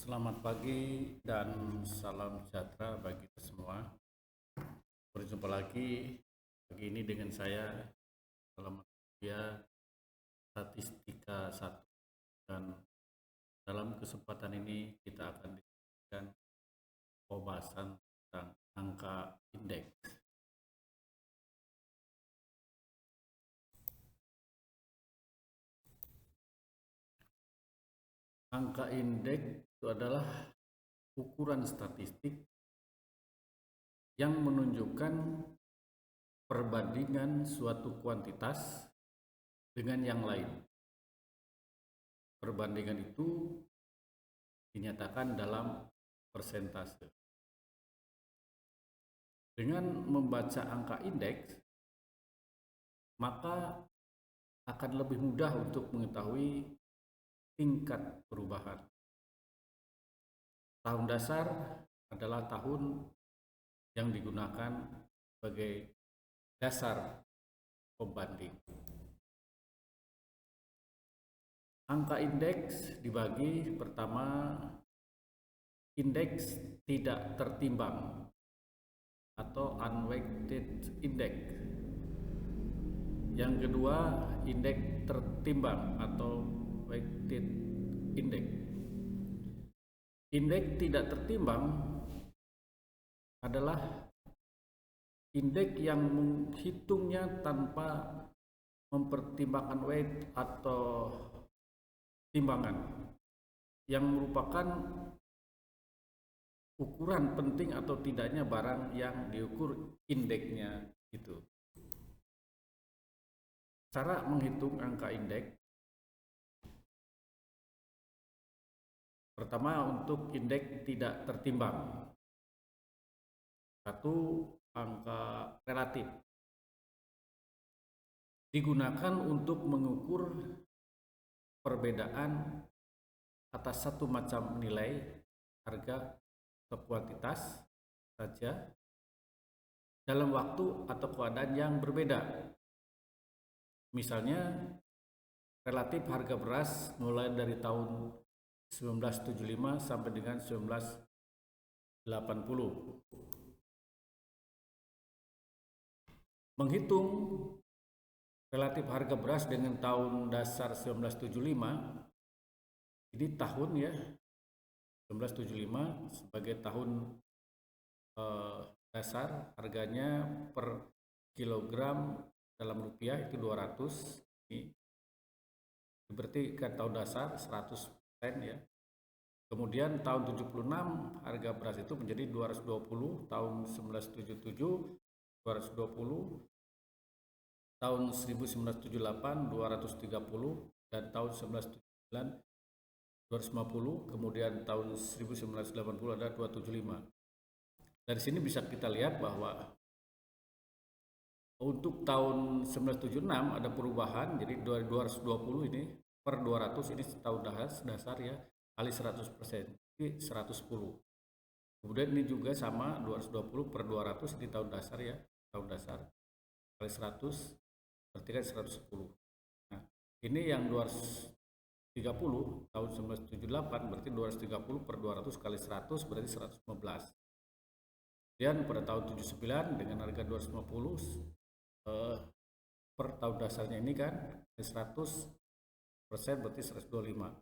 Selamat pagi dan salam sejahtera bagi kita semua. Berjumpa lagi pagi ini dengan saya dalam media Statistika 1, dan dalam kesempatan ini kita akan diskusikan pembahasan tentang angka indeks. Angka indeks itu adalah ukuran statistik yang menunjukkan perbandingan suatu kuantitas dengan yang lain. Perbandingan itu dinyatakan dalam persentase. Dengan membaca angka indeks, maka akan lebih mudah untuk mengetahui tingkat perubahan. Tahun dasar adalah tahun yang digunakan sebagai dasar pembanding. Angka indeks dibagi pertama indeks tidak tertimbang atau unweighted index. Yang kedua, indeks tertimbang atau weighted index. Indeks tidak tertimbang adalah indeks yang menghitungnya tanpa mempertimbangkan weight atau timbangan, yang merupakan ukuran penting atau tidaknya barang yang diukur indeksnya itu. Cara menghitung angka indeks, pertama untuk indeks tidak tertimbang. Satu, angka relatif. Digunakan untuk mengukur perbedaan atas satu macam nilai harga atau kuantitas saja dalam waktu atau keadaan yang berbeda. Misalnya, relatif harga beras mulai dari tahun 1975 sampai dengan 1980. Menghitung relatif harga beras dengan tahun dasar 1975, ini tahun ya, 1975 sebagai tahun dasar, harganya per kilogram dalam rupiah itu 200. Ini berarti kan tahun dasar 100% ya. Kemudian tahun 76 harga beras itu menjadi 220, tahun 1977 220, tahun 1978 230, dan tahun 1979 250, kemudian tahun 1980 ada 275. Dari sini bisa kita lihat bahwa untuk tahun 1976 ada perubahan, jadi 220 ini per 200, ini tahun dasar ya, kali 100%, jadi 110. Kemudian ini juga sama 220 per 200 di tahun dasar ya, tahun dasar kali 100 berarti kan 110. Nah, ini yang 230 tahun 1978 berarti 230 per 200 kali 100 berarti 115. Kemudian pada tahun 79 dengan harga 250 per tahun dasarnya ini kan 100% berarti 125.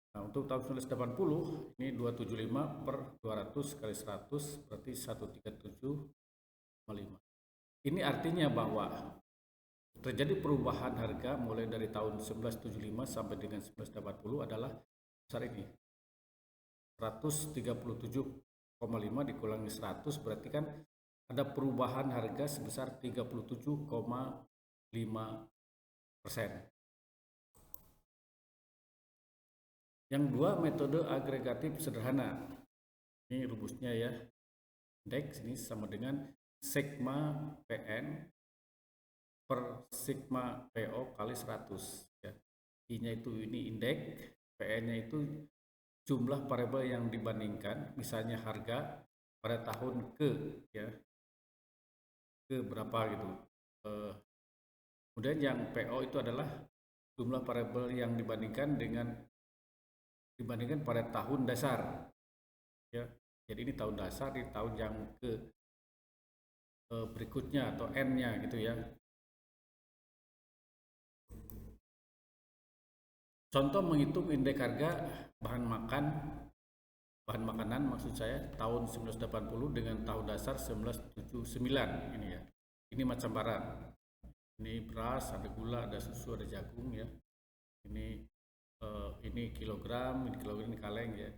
Nah, untuk tahun 1980 ini 275 per 200 kali 100 berarti 137,5. Ini artinya bahwa terjadi perubahan harga mulai dari tahun 1975 sampai dengan 1980 adalah besar ini. 137,5 dikurangi 100 berarti kan ada perubahan harga sebesar 37,5%. Yang dua, metode agregatif sederhana. Ini rumusnya ya. Indeks ini sama dengan sigma PN per sigma PO kali 100 ya. I-nya itu ini indeks, PN-nya itu jumlah variabel yang dibandingkan, misalnya harga pada tahun ya, ke berapa gitu. Kemudian yang PO itu adalah jumlah variabel yang dibandingkan dengan dibandingkan pada tahun dasar ya. Jadi ini tahun dasar di tahun yang ke berikutnya atau N-nya gitu ya. Contoh menghitung indeks harga bahan makanan maksud saya tahun 1980 dengan tahun dasar 1979 ini ya. Ini macam barang. Ini beras, ada gula, ada susu, ada jagung ya. Ini kilogram, ini kaleng ya.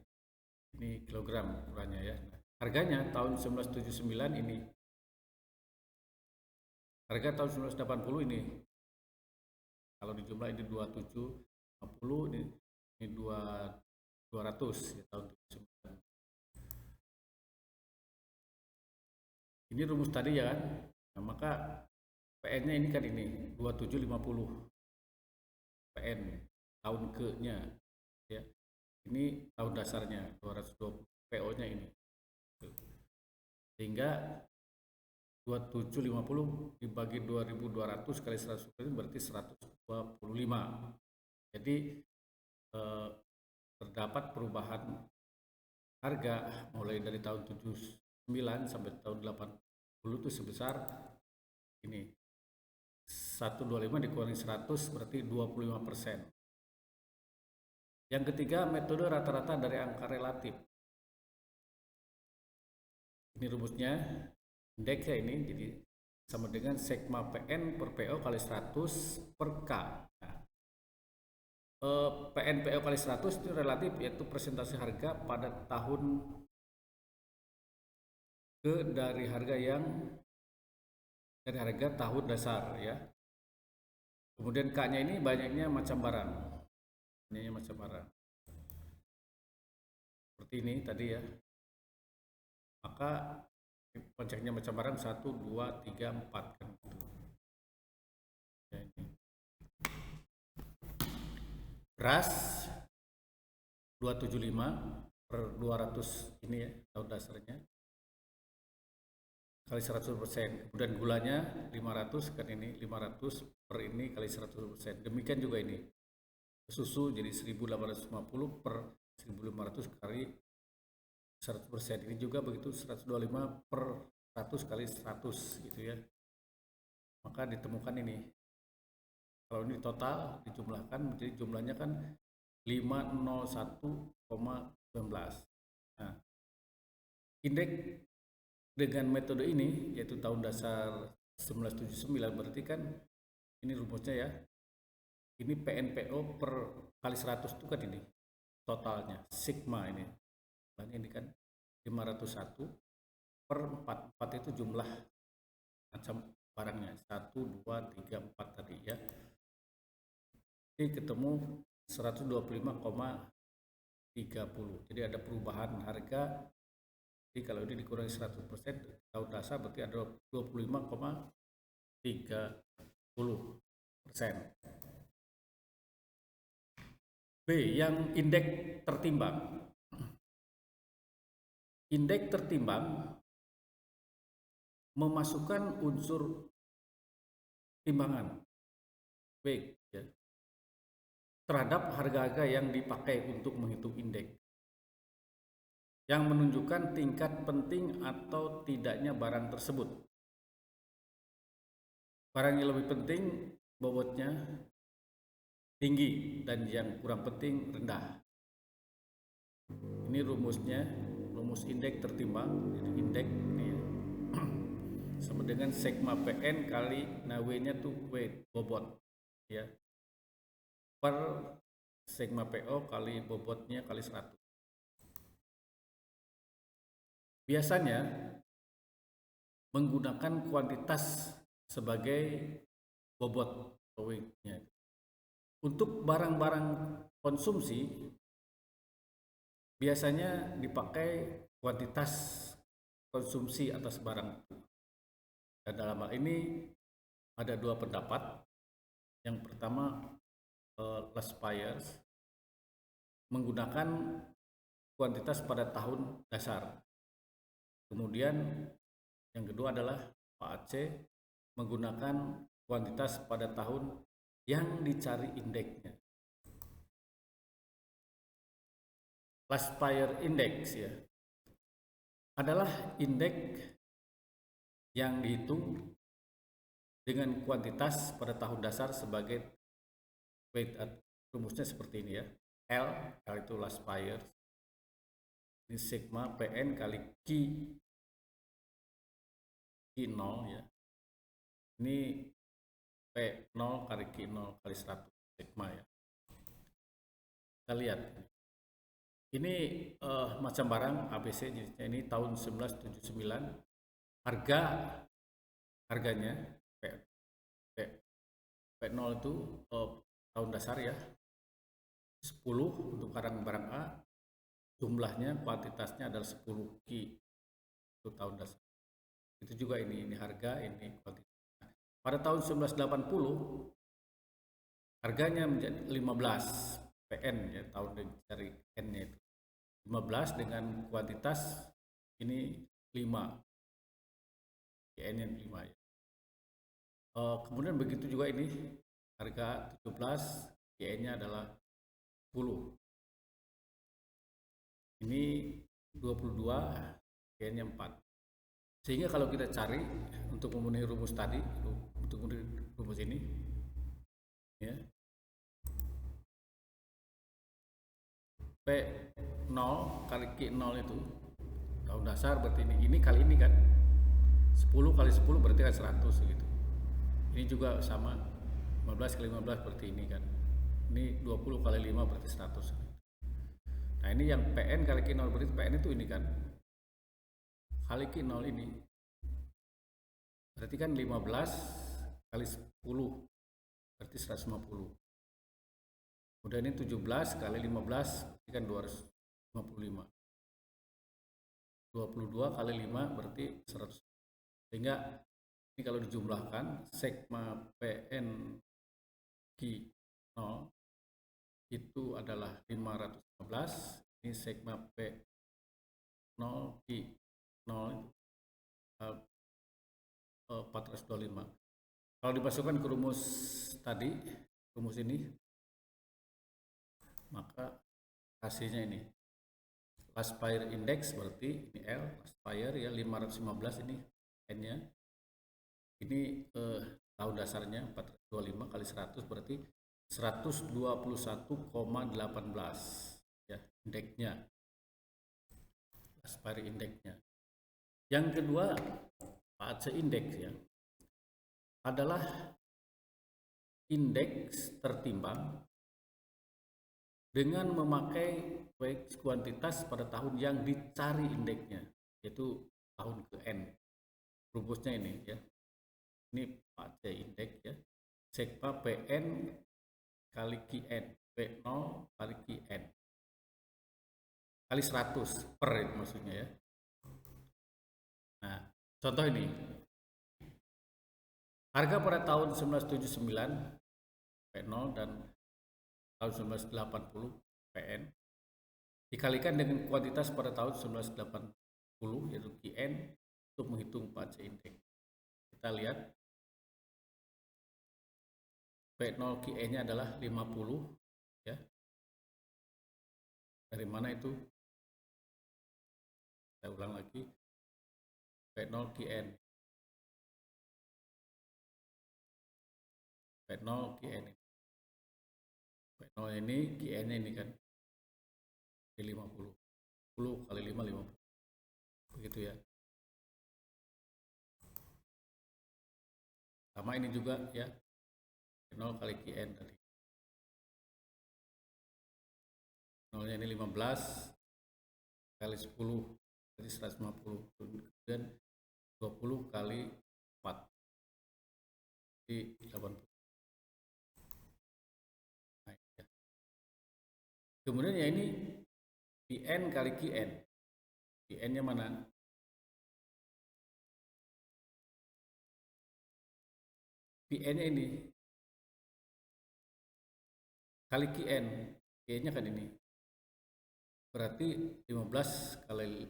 Ini kilogram ukurannya ya. Harganya tahun 1979 ini. Harga tahun 1980 ini. Kalau dijumlah ini 2750 ini 200 ya, tahun 79. Ini rumus tadi ya kan. Nah, maka PN-nya ini kan ini 2750 PN tahun ke-nya ya. Ini tahun dasarnya 220 PO-nya ini. Sehingga 2750 dibagi 2200 kali 100 berarti 125. Jadi terdapat perubahan harga mulai dari tahun 79 sampai tahun 80 itu sebesar ini 125 dikurangi 100 berarti 25%. Yang ketiga, metode rata-rata dari angka relatif. Ini rumusnya, indeksnya ini jadi sama dengan sigma PN per PO kali 100 per K. Nah, PN PO kali 100 itu relatif, yaitu persentase harga pada tahun dari harga tahun dasar ya. Kemudian K-nya ini banyaknya macam barang. Ini macam barang. Seperti ini tadi ya. Maka pajaknya macam barang 1, 2, 3, 4 kan gitu. Ya, ini. Beras 275 per 200 ini ya tahun dasarnya kali 100%. Kemudian gulanya 500 kan ini 500 per ini kali 100%. Demikian juga ini. Susu jadi 1850 per 1500 kali 100%. Ini juga begitu 125 per 100 kali 100 gitu ya. Maka ditemukan ini. Kalau ini total dijumlahkan menjadi jumlahnya kan 501,19. Nah, indeks dengan metode ini yaitu tahun dasar 1979 berarti kan ini rumusnya ya. Ini PNPO per kali 100 itu kan ini totalnya sigma ini. Ini kan 501 per 44 itu jumlah macam barangnya 1, 2, 3, 4 tadi ya. Ini ketemu 125,30. Jadi ada perubahan harga. Jadi kalau ini dikurangi 100% tahun dasar berarti ada 25,30%. B, yang indeks tertimbang. Indeks tertimbang memasukkan unsur timbangan B ya, terhadap harga-harga yang dipakai untuk menghitung indeks yang menunjukkan tingkat penting atau tidaknya barang tersebut. Barang yang lebih penting bobotnya tinggi dan yang kurang penting rendah. Ini rumusnya, rumus indeks tertimbang. Jadi indeks ini ya, sama dengan sigma PN kali W-nya tuh weight bobot ya per sigma PO kali bobotnya kali 100. Biasanya menggunakan kuantitas sebagai bobot weight-nya. Untuk barang-barang konsumsi biasanya dipakai kuantitas konsumsi atas barang. Dan dalam hal ini ada dua pendapat. Yang pertama, Laspeyres menggunakan kuantitas pada tahun dasar. Kemudian yang kedua adalah Pak Aceh menggunakan kuantitas pada tahun yang dicari indeksnya. Last Buyer Index ya adalah indeks yang dihitung dengan kuantitas pada tahun dasar sebagai weight. Rumusnya seperti ini ya. L itu last buyer, ini sigma PN kali Q 0 ya. Ini P0 kali Q0 kali 100 sigma ya. Kita lihat. Ini macam barang ABC jenisnya, ini tahun 1979. Harganya P0 itu tahun dasar ya 10 untuk barang A, jumlahnya kuantitasnya adalah 10 Q itu tahun dasar. Itu juga ini harga, ini kuantitas. Pada tahun 1980 harganya menjadi 15 PN ya, tahun dari N-nya itu 15 dengan kuantitas ini 5 PN-nya 5 ya. Kemudian begitu juga ini harga 17 PN-nya adalah 10. Ini 22 PN-nya 4. Sehingga kalau kita cari untuk memenuhi rumus tadi, untuk memenuhi rumus ini ya, P0 kali Q0 itu tahun dasar berarti ini kali ini kan 10 kali 10 berarti kan 100 gitu. Ini juga sama 15 kali 15 berarti ini kan. Ini 20 kali 5 berarti 100. Nah ini yang PN kali Q0 berarti PN itu ini kan kali Q0 ini berarti kan 15 kali 10 berarti 150. Kemudian ini 17 kali 15 berarti kan 255. 22 kali 5 berarti 100. Sehingga ini kalau dijumlahkan sigma PN Q0 itu adalah 515. Ini sigma P0 Q0 425. Kalau dimasukkan ke rumus tadi, rumus ini, maka hasilnya ini last buyer index berarti ini L last buyer ya 515, ini N-nya, ini tahun dasarnya 425 kali 100 berarti 121,18 ya indeksnya, last buyer indeksnya. Yang kedua PAC index ya adalah indeks tertimbang dengan memakai kuantitas pada tahun yang dicari indeksnya, yaitu tahun ke N. Rumusnya ini ya. Ini PAC indeks ya. Sigma PN kali QN, P0 kali QN kali 100 per itu maksudnya ya. Nah, contoh ini. Harga pada tahun 1979 P0 dan tahun 1980 PN dikalikan dengan kuantitas pada tahun 1980 yaitu QN untuk menghitung PAC index. Kita lihat P0 QN-nya adalah 50 ya. Dari mana itu? Saya ulang lagi. P0 QN. P0 QN. P0 ini QN-nya ini kan di 50. 10 kali 5 50. Begitu ya. Sama ini juga ya. 0 kali QN tadi. 0-nya ini 15 kali 10 berarti 150. Kemudian 20 kali 4 jadi 80. Nah, ya. Kemudian ya ini PN kali QN. QN-nya mana? PN-nya ini kali QN. QN-nya kan ini. Berarti 15 kali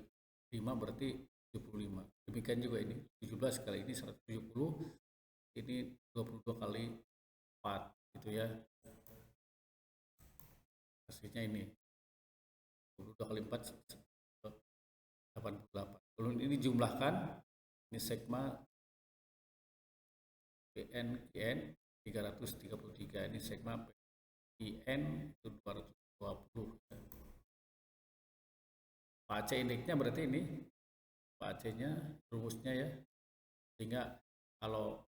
5 berarti 75. Demikian juga ini 17 kali ini 170. Ini 22 kali 4 gitu ya. Hasilnya ini 22 kali 4 88. Kalau ini jumlahkan, ini segma PN 333, ini segma PN itu 220. PAC indeksnya berarti ini PAC-nya rumusnya ya, sehingga kalau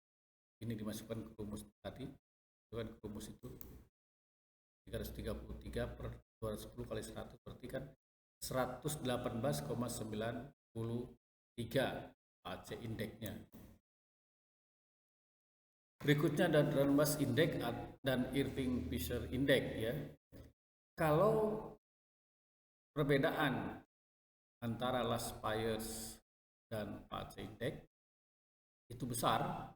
ini dimasukkan ke rumus tadi, masukkan ke rumus itu 333 per 210 kali 100 berarti kan 118,93 PAC indeksnya. Berikutnya ada Dunbar Index dan Irving Fisher Index ya. Kalau perbedaan antara last buyers dan PAC Index itu besar,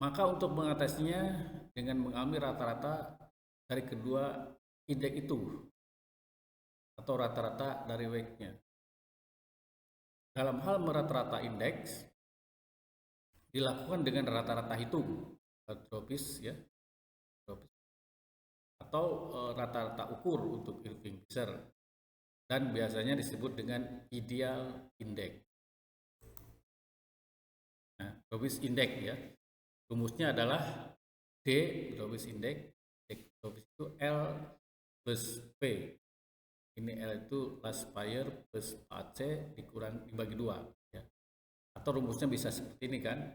maka untuk mengatasinya dengan mengambil rata-rata dari kedua indeks itu atau rata-rata dari weight-nya. Dalam hal merata-rata indeks dilakukan dengan rata-rata hitung tropis ya, atau rata-rata ukur untuk Irving Fisher, dan biasanya disebut dengan ideal index. Nah, tropis index ya, rumusnya adalah D tropis index, tropis itu L plus P. Ini L itu last buyer plus AC dibagi 2 ya. Atau rumusnya bisa seperti ini kan,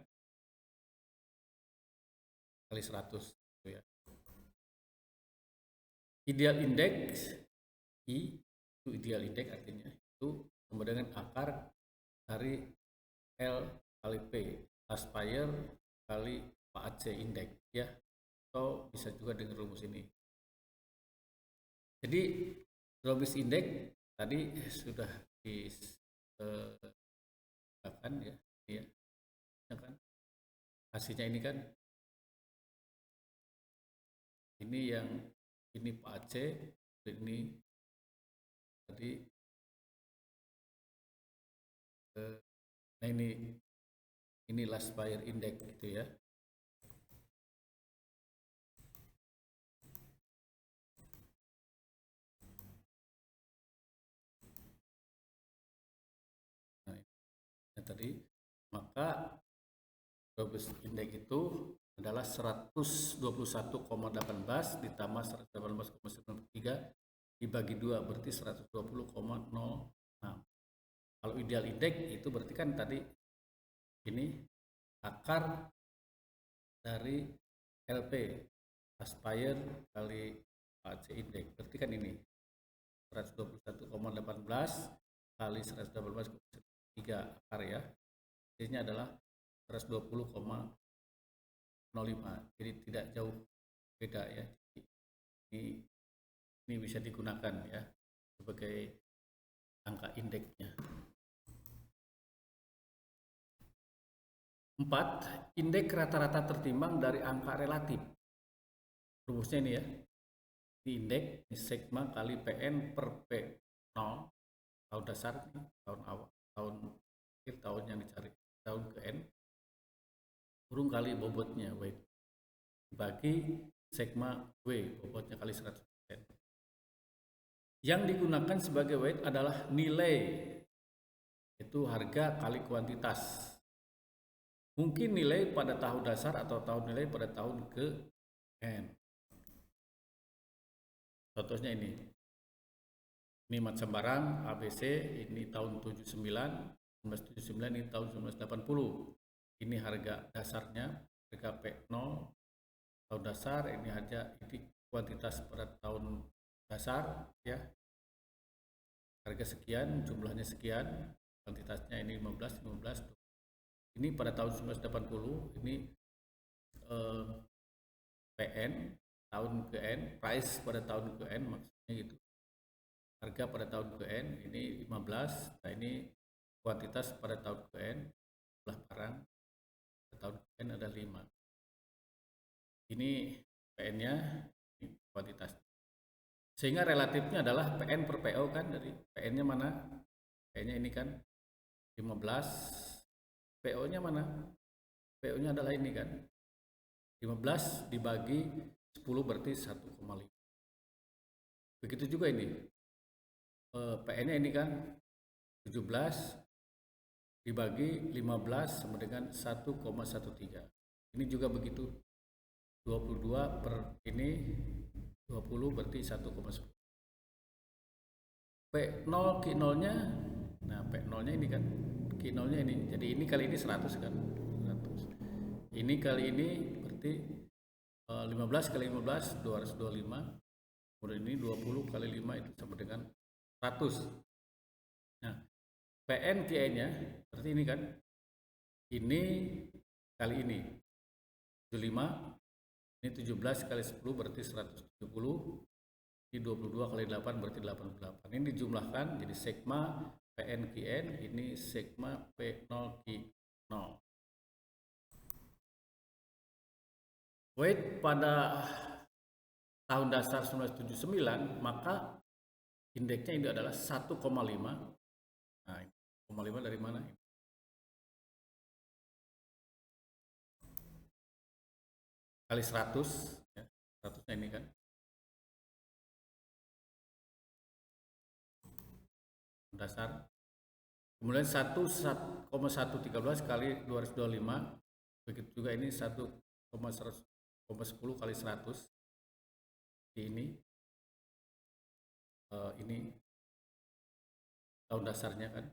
kali 100 gitu ya. Ideal index I itu ideal index artinya itu sama dengan akar dari L kali P, last buyer kali PAC index ya, atau bisa juga dengan rumus ini. Jadi Robis index tadi sudah disebutkan ya, ini ya kan hasilnya ini kan, ini yang ini PAC, ini tadi nah ini last buyer index gitu ya. Nah, ini tadi maka Robis index itu adalah 121,18 ditambah 118,93 dibagi 2 berarti 120,06. Kalau ideal indeks itu berarti kan tadi ini akar dari LP aspire kali AC indeks, berarti kan ini 121,18 kali 118,3 akar ya, hasilnya adalah 120,05. Jadi tidak jauh beda ya. Ini bisa digunakan ya sebagai angka indeksnya. 4. Indeks rata-rata tertimbang dari angka relatif. Rumusnya ini ya. Ini indeks ini sigma kali PN per P0 tahun dasar, tahun awal, tahun akhir, tahun yang dicari, tahun ke N kurung kali bobotnya weight bagi sigma W bobotnya kali 100%. Yang digunakan sebagai weight adalah nilai, itu harga kali kuantitas. Mungkin nilai pada tahun dasar atau nilai pada tahun ke N. Contohnya ini macam barang ABC, ini tahun 1979, ini tahun 1980. Ini harga dasarnya, harga P0 tahun dasar, ini harga, ini kuantitas pada tahun dasar ya. Harga sekian, jumlahnya sekian, kuantitasnya ini 15. Ini pada tahun 1980, ini PN tahun ke N, price pada tahun ke N maksudnya gitu. Harga pada tahun ke N ini 15. Nah, ini kuantitas pada tahun ke N, jumlah barang pada tahun ke N ada 5. Ini PN-nya, ini kuantitas. Sehingga relatifnya adalah PN per PO kan, dari PN-nya mana? PN-nya ini kan 15. PO-nya mana? PO-nya adalah ini kan 15 dibagi 10 berarti 1,5. Begitu juga ini. PN-nya ini kan 17 dibagi 15 sama dengan 1,13. Ini juga begitu. 22 per ini 20 berarti 1,10. P0 Q0-nya, nah P0-nya ini kan, Q0-nya ini. Jadi ini kali ini 100 kan. 100. Ini kali ini berarti 15 kali 15 225. Kemudian ini 20 kali 5 itu sama dengan 100. Nah, PN QE-nya berarti ini kan, ini kali ini 75, ini 17 kali 10 berarti 170, ini 22 kali 8 berarti 88. Ini dijumlahkan jadi sigma PN QN, ini sigma P0 Q0. Weight pada tahun dasar 1979, maka indeksnya ini adalah 1,5. Nah, 1,5 dari mana? Kali 100, ya, 100-nya ini kan. Dasar. Kemudian 1,113 kali 225. Begitu juga ini 1,10 kali 100. Ini tahun dasarnya kan.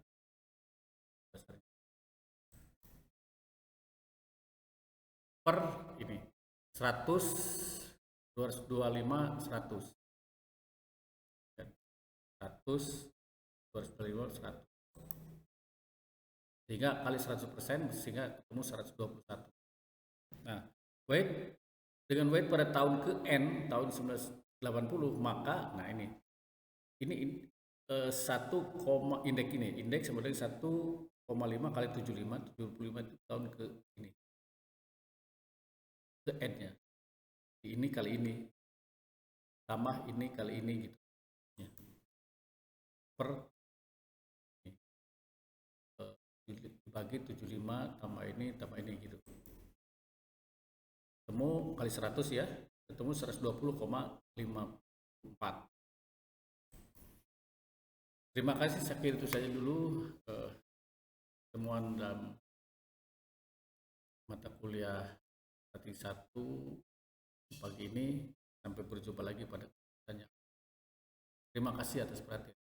Dasarnya. Per ini 100 225 100. 100 225 100. Sehingga kali 100% sehingga ketemu 121. Nah, weight dengan weight pada tahun ke N tahun 1980, maka nah ini 1, indeks sama dengan 1,5 kali 75 itu tahun ke ini, ke N-nya. Ini kali ini tambah ini kali ini gitu ya. Per dibagi 75 tambah ini gitu. Ketemu kali 100 ya, ketemu 120,54. Terima kasih, saya kira itu saja dulu temuan dalam mata kuliah statik 1 pagi ini. Sampai berjumpa lagi pada tanya. Terima kasih atas perhatian.